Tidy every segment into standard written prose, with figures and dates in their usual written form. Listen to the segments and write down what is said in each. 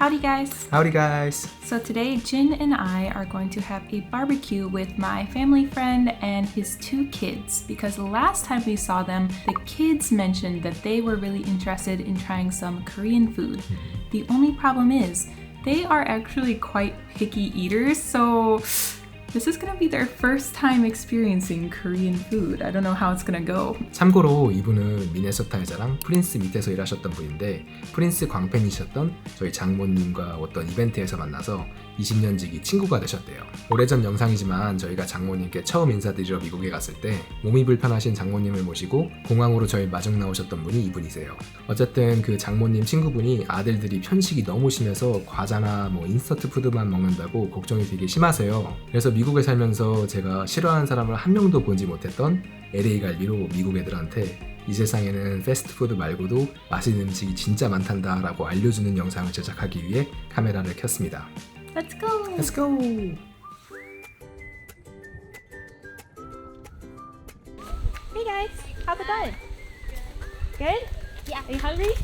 Howdy guys! Howdy guys! So today Jin and I are going to have a barbecue with my family friend and his 2 kids because the last time we saw them, the kids mentioned that they were really interested in trying some Korean food. The only problem is they are actually quite picky eaters, so this is gonna be their first time experiencing Korean food. I don't know how it's gonna go. 참고로 이분은 미네소타의 자랑 프린스 밑에서 일하셨던 분인데 프린스 광팬이셨던 저희 장모님과 어떤 이벤트에서 만나서 20년 지기 친구가 되셨대요. 오래전 영상이지만 저희가 장모님께 처음 인사드리러 미국에 갔을 때 몸이 불편하신 장모님을 모시고 공항으로 저희 마중 나오셨던 분이 이분이세요. 어쨌든 그 장모님 친구분이 아들들이 편식이 너무 심해서 과자나 인스턴트 푸드만 먹는다고 걱정이 되게 심하세요. 그래서 미국에 살면서 제가 싫어하는 사람을 한 명도 보지 못했던 LA 갈비로 미국 애들한테 이 세상에는 패스트푸드 말고도 맛있는 음식이 진짜 많단다 라고 알려주는 영상을 제작하기 위해 카메라를 켰습니다. Let's go! Let's go! Hey guys! How's it going? Good? Yeah. Are you hungry?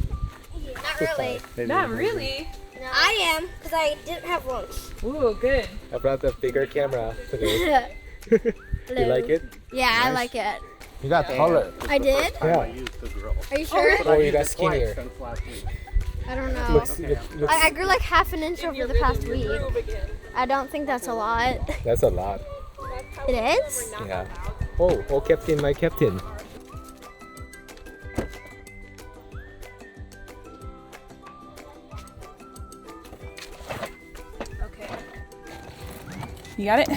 Not really. Not really. No. I am, because I didn't have lunch. Ooh, good. I brought the bigger camera today. Hello. You like it? Yeah, Nice. I like it. You got taller. I did? Yeah. Are you sure? Oh, you got skinnier. I don't know. Looks, I grew like half an inch over the past week. I don't think that's a lot. That's a lot. It is? Yeah. Oh, captain, my captain. Okay. You got it?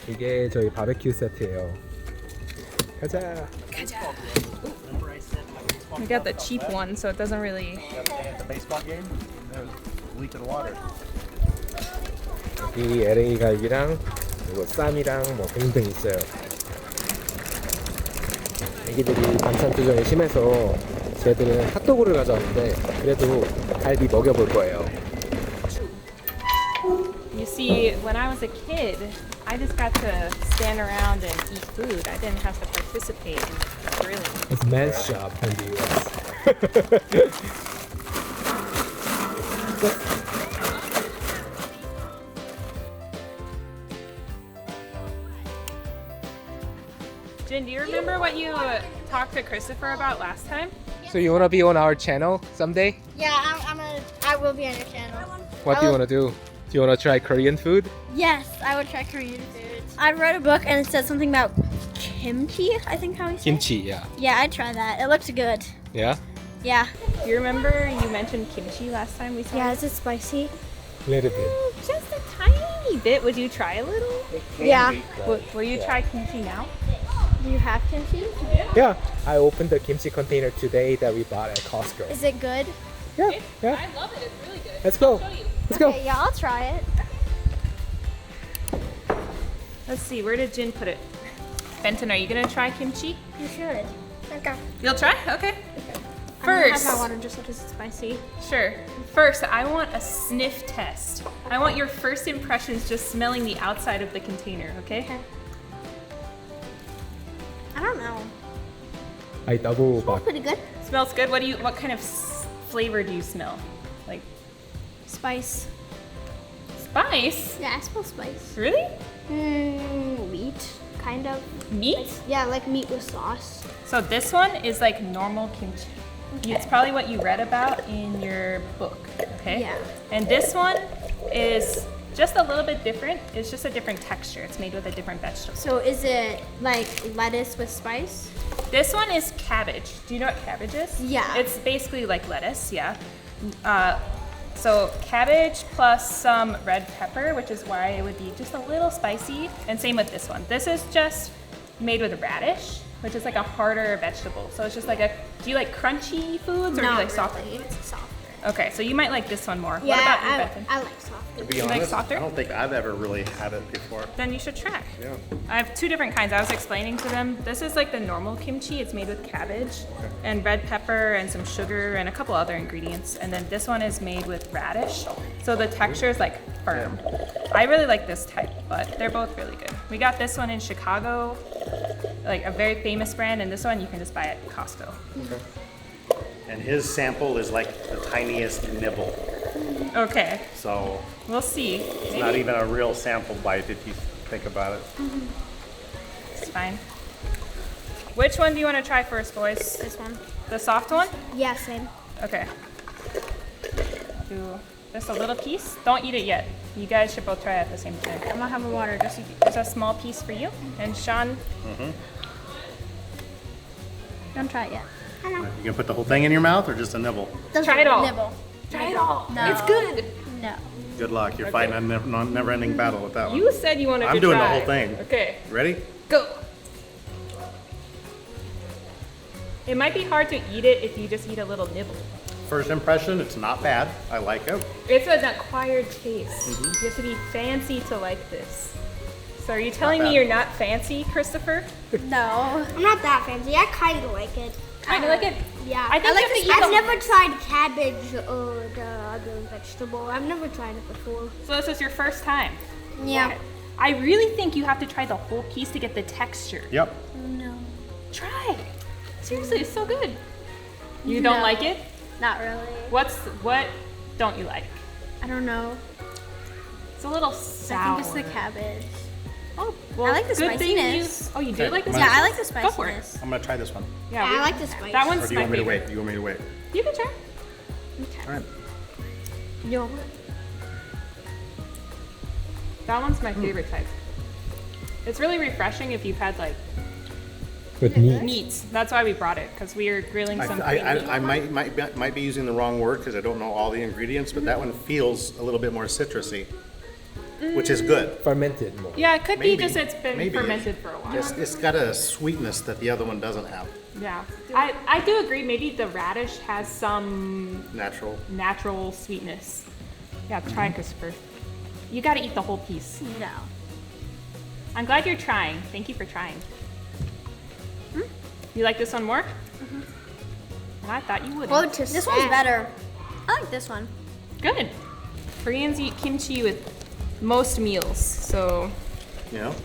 이게 저희 바베큐 세트예요. 가자. We got the cheap one, so it doesn't really... The baseball game, there's a leak in the water. 여기 LA 갈비랑 그리고 쌈이랑 등등 있어요. 애기들이 반찬 투정이 심해서 쟤들은 핫도그를 가져왔는데 그래도 갈비 먹여볼 거예요. You see, when I was a kid, I just got to stand around and eat food. I didn't have to participate in the grilling. It's man's job in the US. Jin, do you remember what you talked to Christopher about last time? So you wanna be on our channel someday? Yeah, I will be on your channel. What do you wanna do? Do you wanna try Korean food? Yes, I would try Korean food. I read a book and it said something about kimchi, I think how he said. Kimchi, yeah. Yeah, I'd try that. It looks good. Yeah? Yeah. Do you remember you mentioned kimchi last time we saw? Yeah, is it spicy? A little bit. Just a tiny bit. Would you try a little? Yeah. Will you try kimchi now? Do you have kimchi? Yeah. I opened the kimchi container today that we bought at Costco. Is it good? Yeah, yeah. I love it. It's really good. Let's go. Let's go. Okay, yeah, I'll try it. Let's see. Where did Jin put it? Benton, are you gonna try kimchi? You should. Okay. You'll try? Okay. I'm gonna have First, my water just because it's spicy. sure. First, I want a sniff test. I want your first impressions just smelling the outside of the container, okay? Okay. I don't know. I double Smells back. pretty good. Smells good. What kind of flavor do you smell? Like Spice. spice? Yeah, I smell spice. Really? Wheat, kind of. Meat? Yeah, like meat with sauce. So this one is like normal kimchi. It's probably what you read about in your book, okay? Yeah. And this one is just a little bit different. It's just a different texture. It's made with a different vegetable. So is it like lettuce with spice? This one is cabbage. Do you know what cabbage is? Yeah. It's basically like lettuce, yeah. So cabbage plus some red pepper, which is why it would be just a little spicy. And same with this one. This is just made with radish, which is like a harder vegetable. So it's just like do you like crunchy foods or do you like softer? Really. It's softer. Okay, so you might like this one more. Yeah, What about you, Benton? I like softer. To be You like honest, softer? I don't think I've ever really had it before. Then you should try. Yeah. I have 2 different kinds. I was explaining to them. This is like the normal kimchi. It's made with cabbage and red pepper and some sugar and a couple other ingredients. And then this one is made with radish. So the texture is like firm. I really like this type, but they're both really good. We got this one in Chicago, like a very famous brand, and this one you can just buy at Costco. And his sample is like the tiniest nibble. Okay, So we'll see. it's not even a real sample bite if you think about it. It's fine. Which one do you want to try first, boys? This one. The soft one? Yeah, same. Okay. Do just a little piece. Don't eat it yet. You guys should both try it at the same time. I'm gonna have a water just There's a small piece for you. And Sean, don't try it yet. I know. You gonna put the whole thing in your mouth or just a nibble? Try it all. Nibble. try it all. No. It's good. No. Good luck. You're fighting a never-ending battle with that one. You said you wanted to I'm doing the try. whole thing. Okay, Ready? go. It might be hard to eat it if you just eat a little nibble. First impression, it's not bad. I like it. It's an acquired taste. You have to be fancy to like this. So are you telling me bad. you're not fancy, Christopher? No. I'm not that fancy. I kind of like it. Kind of like it? Yeah. I think you have to eat I've the- never tried cabbage or the other vegetable. I've never tried it before. So this is your first time? Yeah. I really think you have to try the whole piece to get the texture. Yep. No. Try. Seriously, it's so good. You don't No. like it? Not really. What don't you like? I don't know. It's a little I sour. think it's the cabbage. Oh, well, I like the good thing spiciness. Oh, you do Okay, like the might- Yeah, I spiciness? like the Go for it. spiciness. I'm gonna try this one. Yeah, I like the spice. That one's Or do you my want me to favorite. wait? You want me to wait? You can try. All right. No. That one's my favorite type. It's really refreshing if you've had like With meat. meat. That's why we brought it, because we are grilling some green meat. I might be using the wrong word because I don't know all the ingredients, but that one feels a little bit more citrusy, which is good. Fermented more. Yeah, it could Maybe. be just it's been Maybe. fermented for a while. It's got a sweetness that the other one doesn't have. Yeah, I do agree. Maybe the radish has some Natural. natural sweetness. Yeah, try it, Christopher. You got to eat the whole piece. No. I'm glad you're trying. Thank you for trying. You like this one more? I thought you would. Well, this one's better. I like this one. Good. Koreans eat kimchi with most meals, so You know,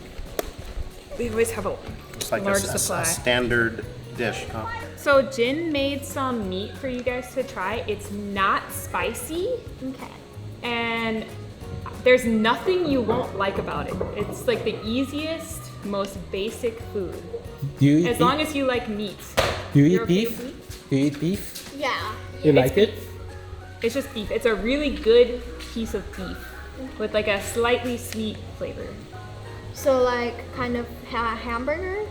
we always have a it's like large a supply. standard dish. Huh? So Jin made some meat for you guys to try. It's not spicy, Okay. and there's nothing you won't like about it. It's like the easiest, most basic food. Do you eat As long as you like meat. Do you You're eat okay beef? with meat? Do you eat beef? Yeah. You It's like it? beef. It's just beef. It's a really good piece of beef with like a slightly sweet flavor. So like kind of hamburger?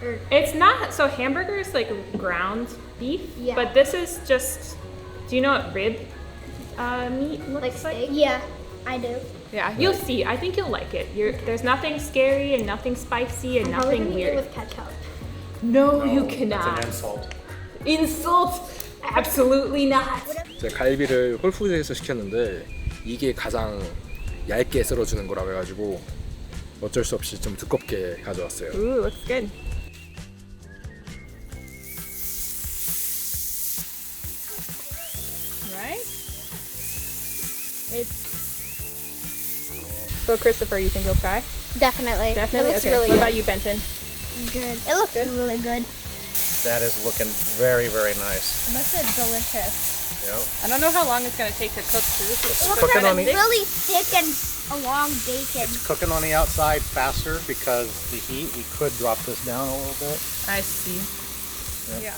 Or It's not, so hamburger is like ground beef, Yeah. but this is just, do you know what rib meat looks like like? steak? Yeah, I do. Yeah, you'll see. I think you'll like it. There's nothing scary and nothing spicy and Probably nothing gonna eat it weird. with ketchup. No, you That's cannot. an insult. Insult? Absolutely not. 제가 갈비를 홀푸드에서 시켰는데 이게 가장 얇게 썰어주는 거라고 해가지고 어쩔 수 없이 좀 두껍게 가져왔어요. Ooh, looks good. Right? It's. So Christopher, you think you'll try? Definitely. Definitely. It looks Okay. really What good. about you, Benton? Good. It looks really good. That is looking very, very nice. It looks delicious. Yep. I don't know how long it's gonna take to cook too. It looks cooking like on the- really thick and a long bacon. Cooking on the outside faster because the heat. We could drop this down a little bit. I see. Yeah.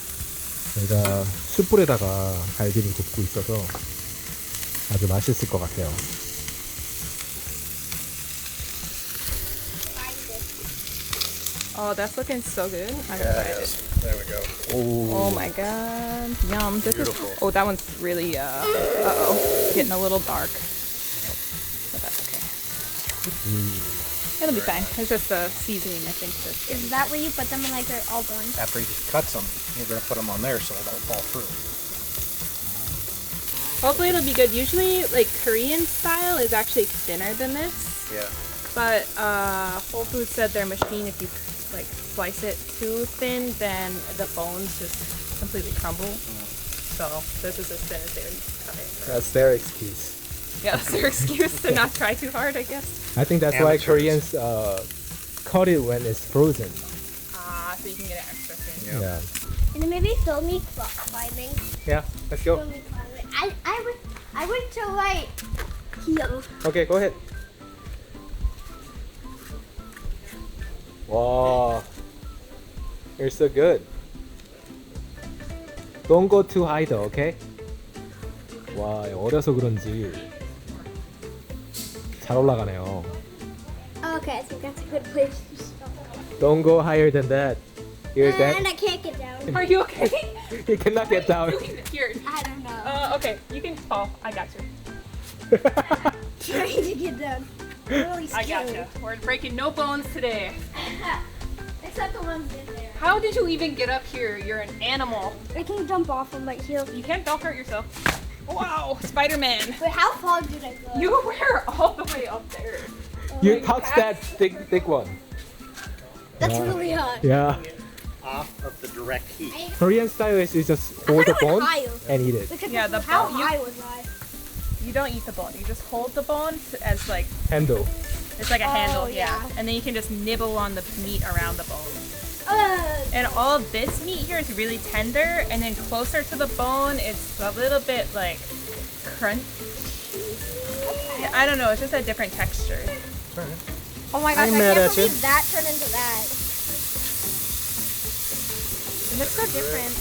저희가 숯불에다가 갈비를 굽고 있어서 아주 맛있을 것 같아요. Oh, that's looking so good. I'm excited. There we go. Oh my god. Yum. This Beautiful. is. Oh, that one's really. Uh-oh. Getting a little dark. But that's okay. It'll be fine. It's just the seasoning, I think. That's good. Is that where you put them in like they're all done? After he cuts them, you're gonna put them on there so they don't fall through. Hopefully it'll be good. Usually, like Korean style is actually thinner than this. Yeah. But Whole Foods said their machine, if you like slice it too thin, then the bones just completely crumble. So this is as thin as they would cut it. That's their excuse. Yeah, that's their excuse to not try too hard, I guess. I think that's why Amateurs. Koreans cut it when it's frozen. So you can get it extra thin. Yeah. Yeah. And then maybe film me climbing. Yeah, let's go. Film me climbing. I went to like here. Okay, go ahead. Wow, you're so good. Don't go too high though, okay? 와, 어려서 그런지 잘 올라가네요. Okay, I think that's a good place to stop. Don't go higher than that. Here's And that. I can't get down. Are you okay? You cannot get down. Here. I don't know. Okay, you can fall. I got you. Trying to get down. Really I scared. got you. We're breaking no bones today. Except the ones in there. How did you even get up here? You're an animal. I can jump off them like here. You can't. Don't hurt yourself. Wow, Spider-Man. Wait, how far did I go? You were all the way up there. You touched that thick one. That's really hard. Yeah. Off of the direct heat. Korean style is you just hold the I went bone higher. and eat it. Because Yeah, the how bone- you- high was I? You don't eat the bone. You just hold the bone as like Handle. it's like a handle, yeah. And then you can just nibble on the meat around the bone. Uh, And all of this meat here is really tender, and then closer to the bone, it's a little bit like crunch. Yeah, I don't know. It's just a different texture. oh my gosh, I'm I mad can't at you. believe that turned into that. It looks so different.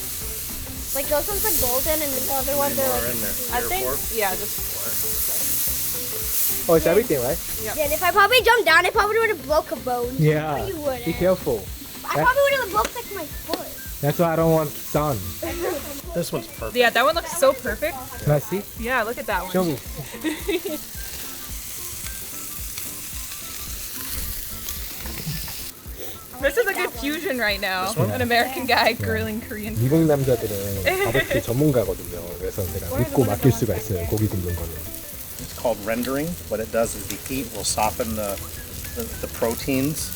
Like those ones are golden and the other ones are More like. in there. I Three or think, four? yeah, just Oh, it's everything, right? And if I probably jumped down, I probably would have broke a bone. Yeah. No, you wouldn't. Be careful. I probably would have broke like my foot. That's why I don't want sun. This one's perfect. yeah. That one looks so perfect. Can I see? Yeah, look at that one. Show me. This is a good fusion right now. An American guy grilling Korean food. 미국 남자들은 바베큐 전문가거든요. 그래서 제가 믿고 맡길 수가 있어요. 고기 굽는 거는. It's called rendering. What it does is the heat will soften the proteins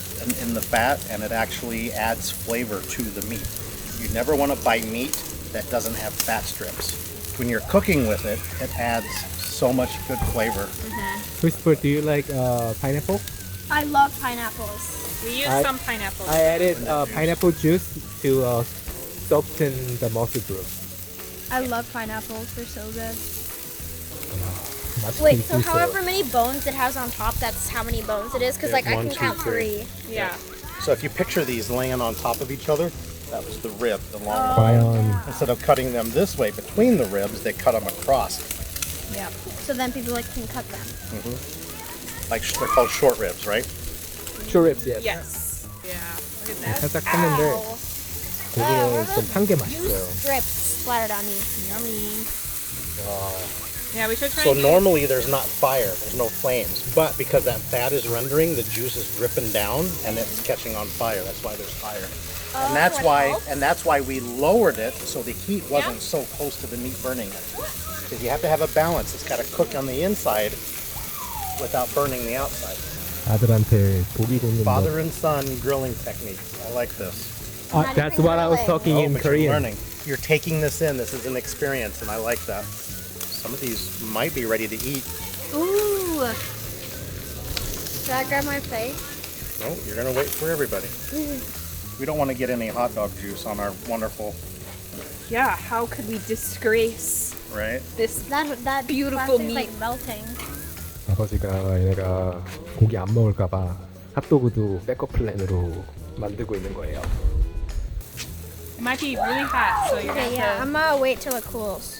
in the fat, and it actually adds flavor to the meat. You never want to buy meat that doesn't have fat strips. When you're cooking with it, it adds so much good flavor. Christopher, do you like pineapple? I love pineapples. We use I- some pineapples. I added pineapple juice to soften the muscle group. I love pineapples. They're so good. 맛있긴 Wait, so 있어요. however many bones it has on top, that's how many bones it is? Because like I One, can two, count three. 3. yeah. So if you picture these laying on top of each other, that was the rib, the long one. 과연 Instead of cutting them this way between the ribs, they cut them across. Yeah. So then people like can cut them. Like they're called short ribs, right? short ribs, yes. Yes. Yeah. Look at that. 살짝 탔는데 고기는 좀 탄 게 맛있어요. Strips splattered on me. Yummy. Yeah, we should try. So and get- normally there's not fire, there's no flames, but because that fat is rendering, the juice is dripping down and it's catching on fire. That's why there's fire. And that's so it why helps? and that's why we lowered it so the heat wasn't so close to the meat burning it. Because you have to have a balance. It's got to cook on the inside without burning the outside. 아들한테 고기 굽는 법. Father and son grilling techniques. I like this. That's what I was talking in but you're Korean. learning. You're taking this in. This is an experience, and I like that. Some of these might be ready to eat. Ooh. Should I grab my plate? No, you're gonna wait for everybody. We don't want to get any hot dog juice on our wonderful, Yeah. How could we disgrace right? this? That Beautiful plastic's, meat. like melting. 아버지가 얘네가 고기 안 먹을까봐 핫도그도 백업 플랜으로 만들고 있는 거예요. It might be really hot, so you're Okay, gonna yeah, have to. I'm gonna wait till it cools.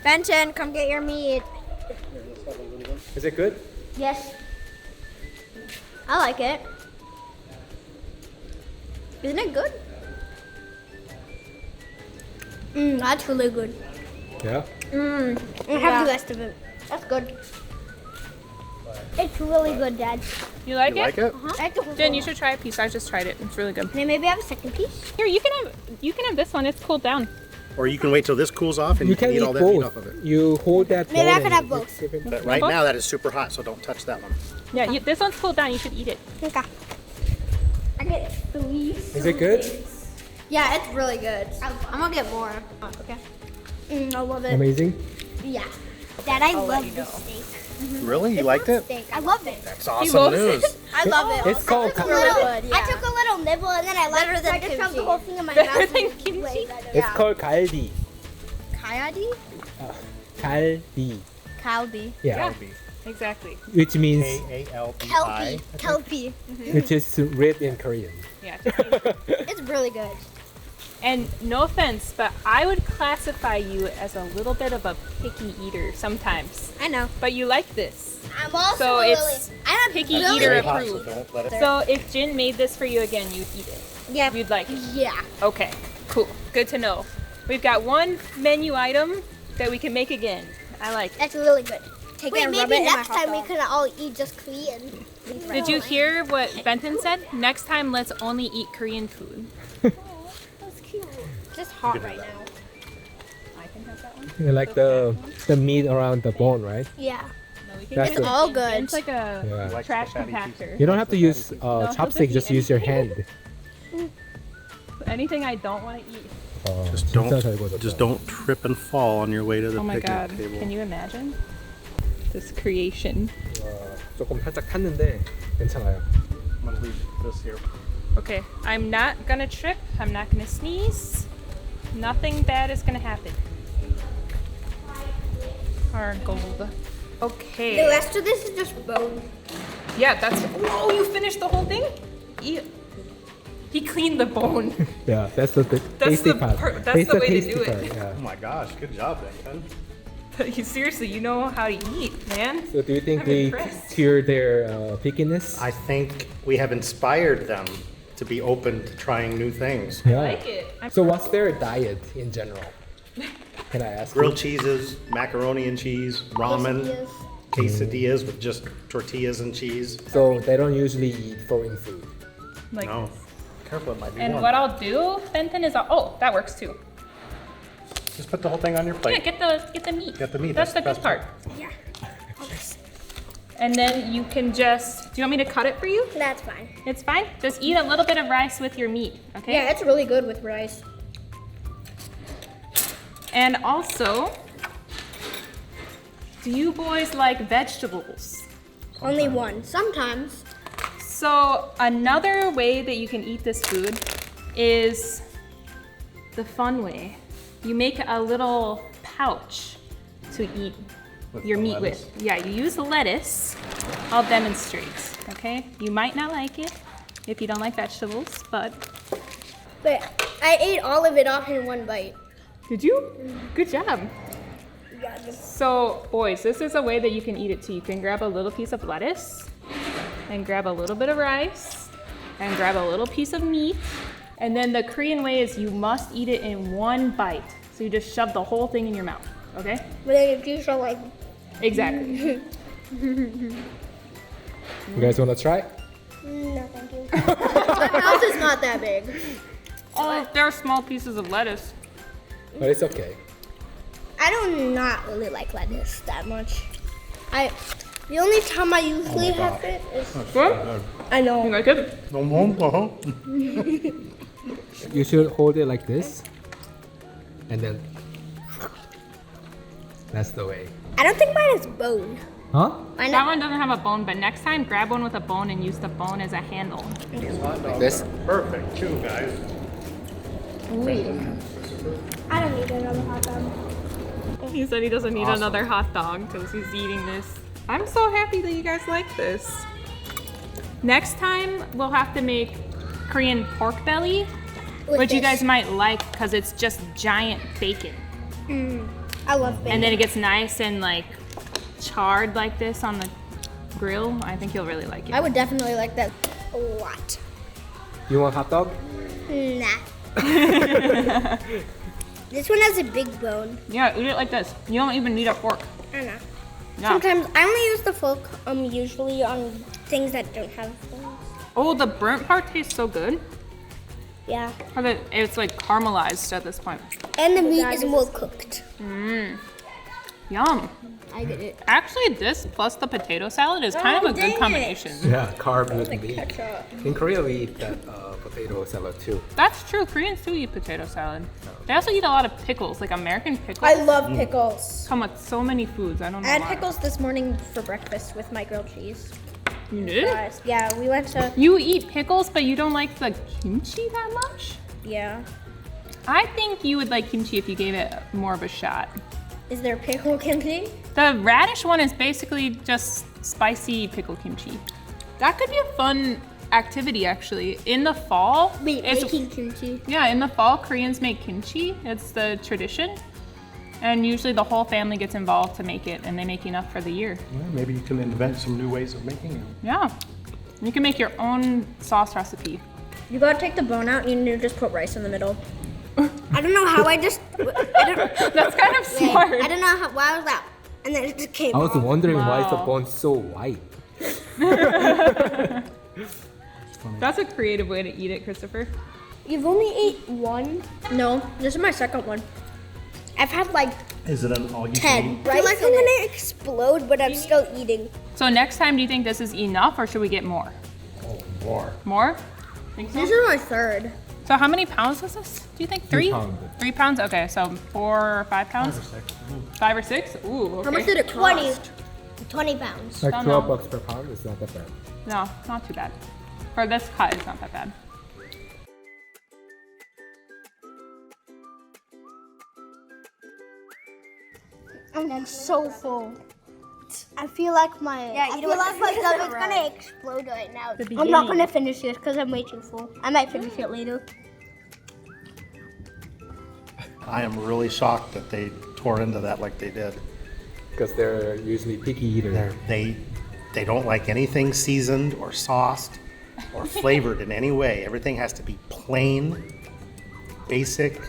Benton, come get your meat. Is it good? Yes. I like it. Isn't it good? That's really good. Yeah. I have the rest of it. That's good. It's really good, Dad. You like You it? like it? Jen, you should try a piece. I just tried it. It's really good. Can I maybe have a second piece? Here, you can have this one. It's cooled down. Or you can wait till this cools off and You you can can eat eat all that meat both. off of it. You hold that Maybe bone I could and have you both. give it- But right both? now that is super hot, so don't touch that one. Yeah, this one's cooled down. You should eat it. Okay. I get 3. Is it good? Yeah, it's really good. I'm gonna get more. Okay. I love it. Amazing. Yeah. Dad, I let love you this know. steak. Really? You liked it? Steak. I love it. That's loves awesome it. news. I love it. It's called- I took a little nibble and then I like Better than I just shove the kimchi. whole thing in my Better mouth. than and kimchi? way better. It's called galbi. Kayadi? Galbi. Kalbi. Yeah. Exactly. Which means K-A-L-B-I. Kelpie. which is red in Korean. Yeah. It's really good. And no offense, but I would classify you as a little bit of a picky eater sometimes. I know. But you like this. I'm also So really. it's I'm a picky really eater big- approved. Don't let it. So if Jin made this for you again, you'd eat it. Yeah. You'd like it. Yeah. Okay, cool. Good to know. We've got one menu item that we can make again. I like it. That's really good. Take Wait, it and rub maybe it in my next hot time we dog. can all eat just Korean. Did you hear what Benton said? Next time, let's only eat Korean food. That's cute. It's just hot right now. I can have that one. You like the meat around the bone, right? Yeah. No, we can That's get good. it. all good. It's like a Yeah. Like trash the fatty compactor. You don't have to use he'll chopstick, just just eat use your hand. Anything I don't want to eat. Just 진짜 잘 구워졌다. Just don't trip and fall on your way to the Oh my picnic god, table. can you imagine? This creation. 조금 살짝 탔는데 괜찮아요. I'm gonna leave this here. Okay, I'm not gonna trip. I'm not gonna sneeze. Nothing bad is gonna happen. Hard gold. Okay. The rest of this is just bone. Yeah, that's. Whoa, you finished the whole thing? He cleaned the bone. Yeah, that's the tasty the part. that's the way to tasty do it. part, yeah. Oh my gosh, good job, Ben. Seriously, you know how to eat, man. So do you think I'm we impressed. cure their pickiness? I think we have inspired them to be open to trying new things. Yeah. I like it. So what's their diet in general? Can I ask? Grilled cheeses, macaroni and cheese, ramen, Quesadillas. quesadillas with just tortillas and cheese. So they don't usually eat foreign food. Like No, this. careful, it might be And warm. what I'll do, Benton, is that works too. Just put the whole thing on your Yeah, plate. get the meat. Get the meat, That's the that's good the part. best Yeah. And then you can just. Do you want me to cut it for you? That's fine. It's fine. Just eat a little bit of rice with your meat, okay? Yeah, it's really good with rice. And also, do you boys like vegetables? Only one. Sometimes. So another way that you can eat this food is the fun way. You make a little pouch to eat With your the meat lettuce? with. Yeah, you use lettuce. I'll demonstrate, okay? You might not like it if you don't like vegetables, but But I ate all of it off in one bite. did you? Good job. Yeah, just So, boys, this is a way that you can eat it too. You can grab a little piece of lettuce and grab a little bit of rice and grab a little piece of meat. And then the Korean way is you must eat it in one bite. So you just shove the whole thing in your mouth, okay? but then if you show like Exactly. You guys want to try? no thank you. My mouth is not that big. Oh, there are small pieces of lettuce. But it's okay. I do not really like lettuce that much. The only time I usually have it is Good? I You know. like it? You should hold it like this, and then that's the way. I don't think mine is bone. Huh? Mine That one doesn't have a bone, but next time grab one with a bone and use the bone as a handle. Like this? Perfect, too, guys. I don't need another hot dog. He said he doesn't need Awesome. another hot dog because he's eating this. I'm so happy that you guys like this. Next time, we'll have to make Korean pork belly, With which you this. guys might like because it's just giant bacon. I love bacon. And then it gets nice and like charred like this on the grill. I think you'll really like it. I would definitely like that a lot. You want hot dog? Nah. This one has a big bone. Yeah, eat it like this. You don't even need a fork. I know. Yeah. Sometimes I only use the fork usually on things that don't have bones. Oh, the burnt part tastes so good. Yeah. It's like caramelized at this point. And the meat is more cooked. Yum. I get it. Actually, this plus the potato salad is kind of a dang good it. combination. Yeah, carb with meat. In Korea, we eat that potato salad too. That's true. Koreans do eat potato salad. They also eat a lot of pickles, like American pickles. I love pickles. Come with so many foods. I don't know I had why. pickles this morning for breakfast with my grilled cheese. You did? Yeah, we went to. You eat pickles, but you don't like the kimchi that much? Yeah. I think you would like kimchi if you gave it more of a shot. Is there pickle kimchi? The radish one is basically just spicy pickle kimchi. That could be a fun activity actually. In the fall, Making kimchi. yeah, in the fall Koreans make kimchi. It's the tradition. And usually the whole family gets involved to make it and they make enough for the year. Yeah, maybe you can invent some new ways of making it. Yeah. You can make your own sauce recipe. You gotta take the bone out and you just put rice in the middle. I don't know how I just. That's kind of smart. I don't know why was that, and then it just came. I was off. wondering why is the Wow. bone so white? That's a creative way to eat it, Christopher. You've only ate one? No, this is my second one. I've had like Is it an all you 10. can eat? I feel like I'm gonna explode, but I'm still eating. So next time, do you think this is enough or should we get more? Oh, more. More? Think so? This is my third. So how many pounds is this? Do you think 3? 3 pounds. 3 pounds? Okay, so 4 or 5 pounds? 5 or 6? Ooh, okay. How much did it cost? 20 pounds. Like Don't 12 know. bucks per pound. It's not that bad. No, not too bad. For this cut, it's not that bad. I'm so full. I feel like my Yeah, I you feel don't like my have to stomach's run. gonna explode right now. The I'm not beginning. gonna finish this because I'm way too full. I might finish it later. I am really shocked that they tore into that like they did. Because they're usually picky eaters. They don't like anything seasoned or sauced or flavored in any way. Everything has to be plain, basic.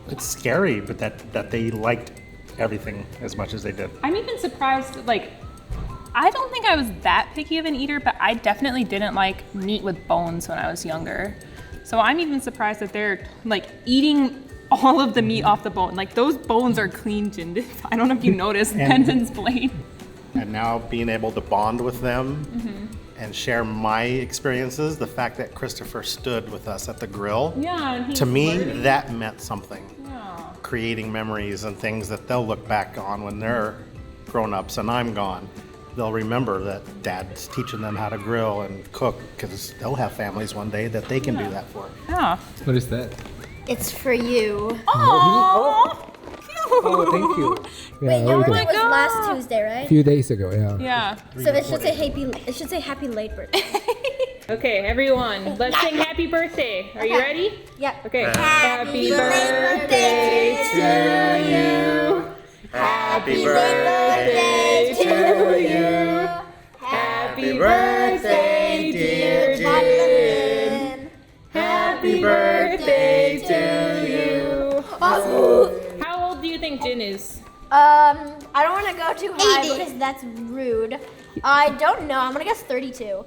It's scary, but that they liked everything as much as they did. I'm even surprised, like, I don't think I was that picky of an eater, but I definitely didn't like meat with bones when I was younger. So I'm even surprised that they're like eating all of the meat off the bone. Like those bones are clean, Jin. I don't know if you noticed Benson's plate. And now being able to bond with them and share my experiences, the fact that Christopher stood with us at the grill, Yeah, and he's to me, learning. that meant something. Yeah. Creating memories and things that they'll look back on when they're grown-ups and I'm gone. They'll remember that Dad's teaching them how to grill and cook because they'll have families one day that they can do that for. Yeah. What is that? It's for you. Oh, Oh, thank you. Yeah, Your we birthday did. was last Tuesday, right? A few days ago, yeah. Yeah. So it should say happy late birthday. Okay, everyone, let's sing happy birthday. Are you ready? Yep. Okay. Happy birthday to you. Happy birthday to you. Happy birthday, dear Jin. Happy birthday to you. How old do you think Jin is? I don't want to go too high 80. because that's rude. I don't know. I'm gonna guess 32.